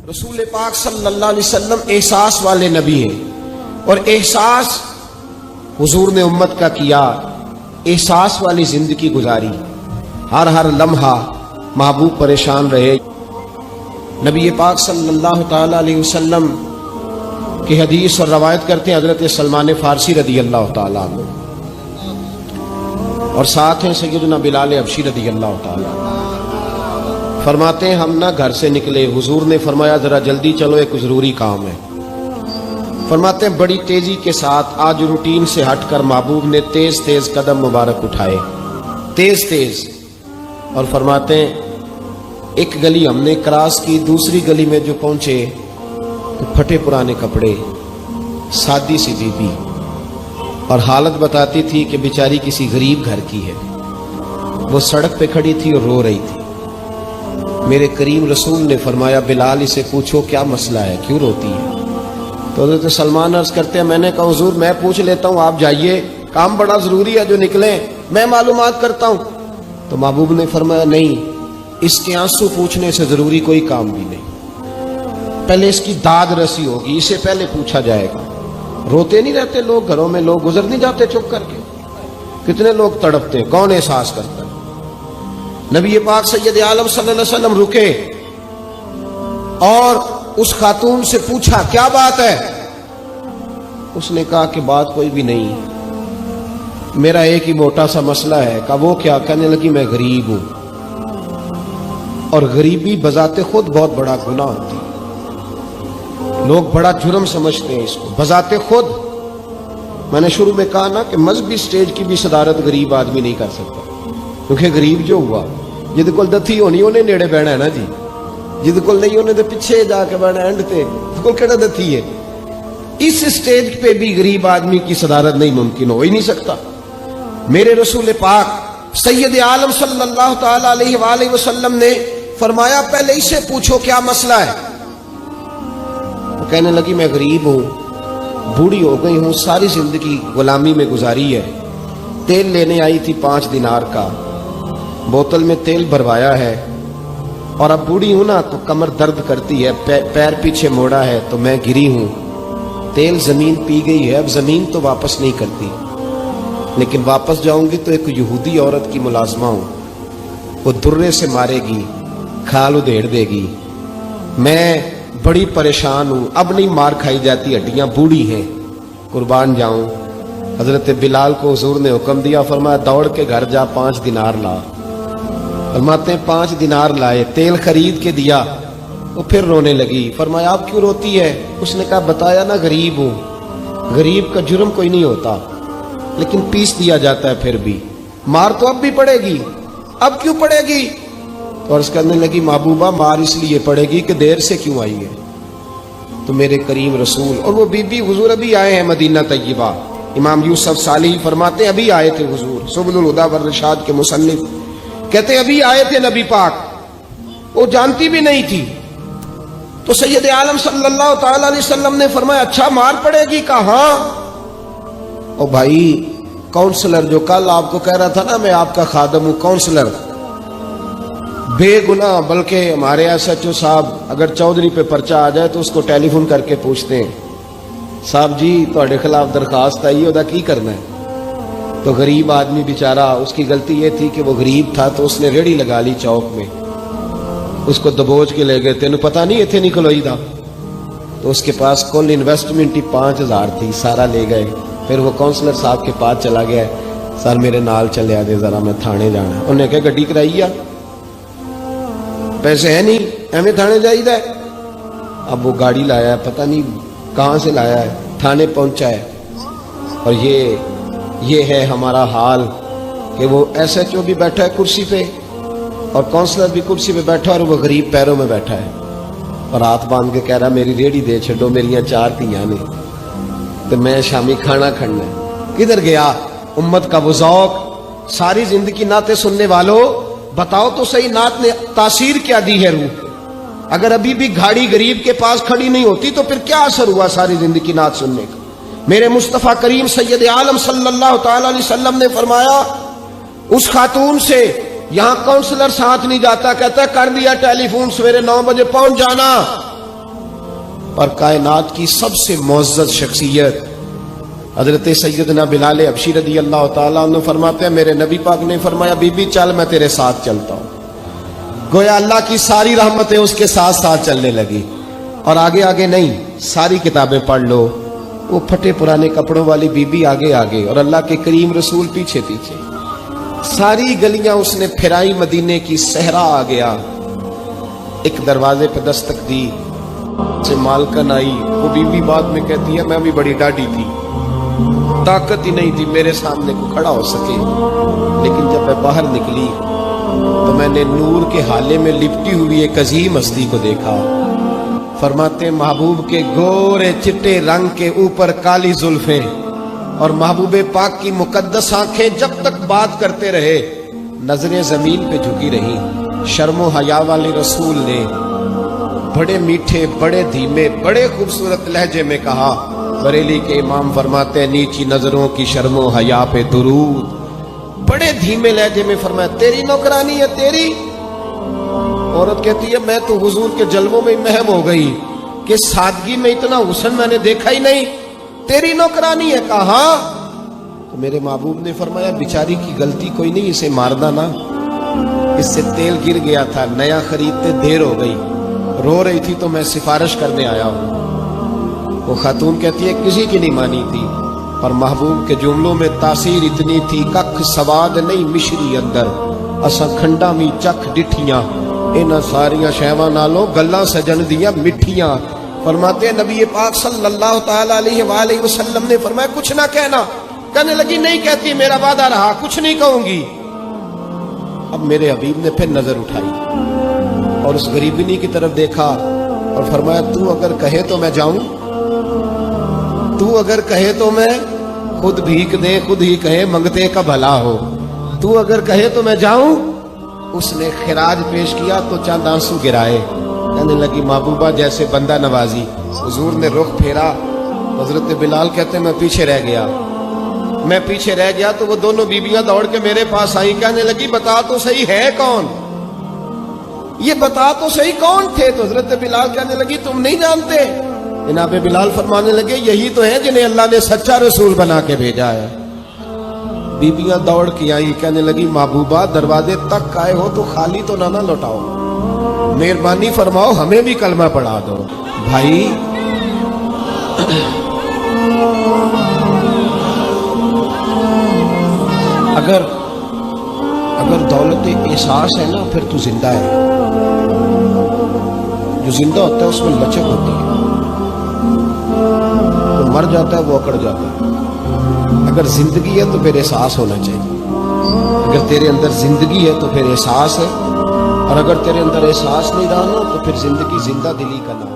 رسول پاک صلی اللہ علیہ وسلم احساس والے نبی ہیں، اور احساس حضور نے امت کا کیا، احساس والی زندگی گزاری، ہر لمحہ محبوب پریشان رہے۔ نبی پاک صلی اللہ تعالی علیہ وسلم کی حدیث اور روایت کرتے ہیں حضرت سلمان فارسی رضی اللہ تعالیٰ عنہ، اور ساتھ ہیں سیدنا بلال حبشی رضی اللہ تعالیٰ عنہ۔ فرماتے ہیں ہم نہ گھر سے نکلے، حضور نے فرمایا ذرا جلدی چلو، ایک ضروری کام ہے۔ فرماتے ہیں بڑی تیزی کے ساتھ آج روٹین سے ہٹ کر محبوب نے تیز تیز قدم مبارک اٹھائے، تیز تیز، اور فرماتے ہیں ایک گلی ہم نے کراس کی، دوسری گلی میں جو پہنچے تو پھٹے پرانے کپڑے، سادی سی بی بی، اور حالت بتاتی تھی کہ بیچاری کسی غریب گھر کی ہے۔ وہ سڑک پہ کھڑی تھی اور رو رہی تھی۔ میرے کریم رسول نے فرمایا بلال اسے پوچھو کیا مسئلہ ہے، کیوں روتی ہے؟ تو حضرت سلمان عرض کرتے ہیں میں نے کہا حضور میں پوچھ لیتا ہوں، آپ جائیے، کام بڑا ضروری ہے جو نکلیں، میں معلومات کرتا ہوں۔ تو محبوب نے فرمایا نہیں، اس کے آنسو پوچھنے سے ضروری کوئی کام بھی نہیں، پہلے اس کی داد رسی ہوگی، اسے پہلے پوچھا جائے گا۔ روتے نہیں رہتے لوگ گھروں میں، لوگ گزر نہیں جاتے چپ کر کے؟ کتنے لوگ تڑپتے ہیں، کون احساس کرتا ہے؟ نبی پاک سید عالم صلی اللہ علیہ وسلم رکے اور اس خاتون سے پوچھا کیا بات ہے؟ اس نے کہا کہ بات کوئی بھی نہیں، میرا ایک ہی موٹا سا مسئلہ ہے۔ کہا وہ کیا؟ کہنے لگی میں غریب ہوں، اور غریبی بذات خود بہت بڑا گناہ ہوتی ہے، لوگ بڑا جرم سمجھتے ہیں اس کو بذات خود۔ میں نے شروع میں کہا نا کہ مذہبی سٹیج کی بھی صدارت غریب آدمی نہیں کر سکتا، کیونکہ غریب جو ہوا جد کول دتھی ہونی انہیں نیڑے بہنا ہے نا جی، جد کول نہیں انہیں دے پیچھے جا کے بہنا اینڈ تے کول کیڑا دتھی ہے۔ اس سٹیج پہ بھی غریب آدمی کی صدارت نہیں ممکن ہو ہی نہیں سکتا۔ میرے رسول پاک سید عالم صلی اللہ تعالی علیہ وآلہ وسلم نے فرمایا پہلے اسے پوچھو کیا مسئلہ ہے۔ وہ کہنے لگی میں غریب ہوں، بوڑھی ہو گئی ہوں، ساری زندگی غلامی میں گزاری ہے، تیل لینے آئی تھی 5 دینار کا، بوتل میں تیل بھروایا ہے، اور اب بوڑھی ہوں نا تو کمر درد کرتی ہے، پیر پیچھے موڑا ہے تو میں گری ہوں، تیل زمین پی گئی ہے، اب زمین تو واپس نہیں کرتی، لیکن واپس جاؤں گی تو ایک یہودی عورت کی ملازمہ ہوں، وہ درے سے مارے گی، کھال ادھیڑ دے گی، میں بڑی پریشان ہوں، اب نہیں مار کھائی جاتی، ہڈیاں بوڑھی ہیں، قربان جاؤں۔ حضرت بلال کو حضور نے حکم دیا، فرمایا دوڑ کے گھر جا 5 دینار لا۔ فرماتے ہیں 5 دینار لائے، تیل خرید کے دیا، وہ پھر رونے لگی۔ فرمایا آپ کیوں روتی ہے؟ اس نے کہا بتایا نا غریب ہوں، غریب کا جرم کوئی نہیں ہوتا، لیکن پیس دیا جاتا ہے، پھر بھی مار تو اب بھی پڑے گی، اب کیوں پڑے گی؟ اور اس کرنے لگی محبوبہ مار اس لیے پڑے گی کہ دیر سے کیوں آئی ہے۔ تو میرے کریم رسول اور وہ بی بی حضور ابھی آئے ہیں مدینہ طیبہ، امام یوسف صالحی فرماتے ہیں ابھی آئے تھے حضور، سبل الہدی والرشاد کے مصنف کہتے ہیں ابھی آئے تھے نبی پاک، وہ جانتی بھی نہیں تھی۔ تو سید عالم صلی اللہ تعالی علیہ وسلم نے فرمایا اچھا مار پڑے گی؟ کہا ہاں۔ او بھائی کونسلر جو کل آپ کو کہہ رہا تھا نا میں آپ کا خادم ہوں، کونسلر بے گناہ، بلکہ ہمارے SHO صاحب اگر چودھری پہ پرچہ آ جائے تو اس کو ٹیلی فون کر کے پوچھتے ہیں صاحب جی تہاڈے خلاف درخواست آئی ہے، کی کرنا ہے؟ تو غریب آدمی بیچارہ، اس کی غلطی یہ تھی کہ وہ غریب تھا تو اس نے ریڑھی لگا لی چوک میں، اس کو دبوچ کے لے گئے، تینوں پتہ نہیں اتنے نہیں کھلوئی تھا، تو اس کے پاس کل انویسٹمنٹ ہی 5000 تھی، سارا لے گئے۔ پھر وہ کونسلر صاحب کے پاس چلا گیا، سر میرے نال چلے آدھے ذرا میں تھانے جانا ہے۔ انہوں نے کہا گڈی کرائی ہے، پیسے ہے نہیں ایویں تھانے جائیدا ہے۔ اب وہ گاڑی لایا ہے، پتہ نہیں کہاں سے لایا ہے، تھانے پہنچا ہے، اور یہ ہے ہمارا حال کہ وہ SHO بھی بیٹھا ہے کرسی پہ اور کونسلر بھی کرسی پہ بیٹھا اور وہ غریب پیروں میں بیٹھا ہے، اور ہاتھ باندھ کے کہہ رہا میری ریڑھی دے چھڈو، میریاں 4 دھیاں نے تو میں شامی کھانا کھڑنا ہے۔ کدھر گیا امت کا وہ ذوق؟ ساری زندگی نعتیں سننے والوں بتاؤ تو صحیح نعت نے تاثیر کیا دی ہے روح؟ اگر ابھی بھی گھاڑی غریب کے پاس کھڑی نہیں ہوتی تو پھر کیا اثر ہوا ساری زندگی نعت سننے کا؟ میرے مصطفیٰ کریم سید عالم صلی اللہ تعالی علیہ وسلم نے فرمایا اس خاتون سے یہاں کونسلر ساتھ نہیں جاتا، کہتا ہے کر دیا ٹیلی فون، سویرے 9 بجے پہنچ جانا، اور کائنات کی سب سے معزز شخصیت حضرت سیدنا بلال حبشی رضی اللہ تعالیٰ عنہ فرماتے ہیں میرے نبی پاک نے فرمایا بی بی چل میں تیرے ساتھ چلتا ہوں. گویا اللہ کی ساری رحمتیں اس کے ساتھ ساتھ چلنے لگی. اور آگے آگے نہیں, ساری کتابیں پڑھ لو, وہ پھٹے پرانے کپڑوں والی بی بی آگے آگے اور اللہ کے کریم رسول پیچھے پیچھے. ساری گلیاں اس نے پھرائی, مدینے کی صحرا آ گیا. ایک دروازے پہ دستک دی, سے مالکن آئی. وہ بی بی بعد میں کہتی ہے میں بھی بڑی ڈاڈی تھی, طاقت ہی نہیں تھی میرے سامنے کو کھڑا ہو سکے, لیکن جب میں باہر نکلی تو میں نے نور کے حالے میں لپٹی ہوئی ایک عظیم ہستی کو دیکھا. فرماتے محبوب کے گورے چٹے رنگ کے اوپر کالی زلفیں اور محبوب پاک کی مقدس آنکھیں جب تک بات کرتے رہے نظریں زمین پہ جھکی رہی. شرم و حیا والے رسول نے بڑے میٹھے, بڑے دھیمے, بڑے خوبصورت لہجے میں کہا. بریلی کے امام فرماتے ہیں نیچی نظروں کی شرم و حیا پہ درود. بڑے دھیمے لہجے میں فرمایا تیری نوکرانی ہے تیری. عورت کہتی ہے میں تو حضور کے جلووں میں محو ہو گئی کہ سادگی میں اتنا حسن میں نے دیکھا ہی نہیں, تیری نوکرانی ہے. کہا تو میرے محبوب نے فرمایا بیچاری کی غلطی کوئی نہیں, اسے مارنا نا, اس سے تیل گر گیا تھا, نیا خریدتے دیر ہو گئی, رو رہی تھی تو میں سفارش کرنے آیا ہوں. وہ خاتون کہتی ہے کسی کی نہیں مانی تھی, اور محبوب کے جملوں میں تاثیر اتنی تھی ککھ سواد نہیں مشری اندر, اساں کھنڈا می چکھ ڈٹھیاں انہاں ساریاں شیواں نالوں گلاں سجن دیاں مٹھیاں. فرماتے ہیں نبی پاک صلی اللہ تعالی علیہ وآلہ وسلم نے فرمایا کچھ نہ کہنا. کہنے لگی نہیں کہتی, میرا وعدہ رہا, کچھ نہیں کہوں گی. اب میرے حبیب نے پھر نظر اٹھائی اور اس غریبنی کی طرف دیکھا اور فرمایا تو اگر کہے تو میں جاؤں, تو اگر کہے تو میں خود بھیک دے, خود ہی کہے منگتے کا بھلا ہو, تو اگر کہے تو میں جاؤں. اس نے خراج پیش کیا تو چند آنسو گرائے. کہنے لگی محبوبہ جیسے بندہ نوازی. حضور نے رخ پھیرا, حضرت بلال کہتے میں پیچھے رہ گیا تو وہ دونوں بیبیاں دوڑ کے میرے پاس آئی. کہنے لگی بتا تو صحیح ہے کون, یہ بتا تو صحیح کون تھے. تو حضرت بلال کہنے لگی تم نہیں جانتے. جناب بلال فرمانے لگے یہی تو ہیں جنہیں اللہ نے سچا رسول بنا کے بھیجا ہے. بیبیاں دوڑ کے آئی, کہنے لگی محبوبہ دروازے تک آئے ہو تو خالی تو نہ لوٹاؤ, مہربانی فرماؤ ہمیں بھی کلمہ پڑھا دو. بھائی اگر دولت احساس ہے نا پھر تو زندہ ہے. جو زندہ ہوتا ہے اس میں لچک ہوتی ہے, جو مر جاتا ہے وہ اکڑ جاتا ہے. اگر زندگی ہے تو پھر احساس ہونا چاہیے. اگر تیرے اندر زندگی ہے تو پھر احساس ہے, اور اگر تیرے اندر احساس نہیں رہا نا تو پھر زندگی زندہ دلی کا نام.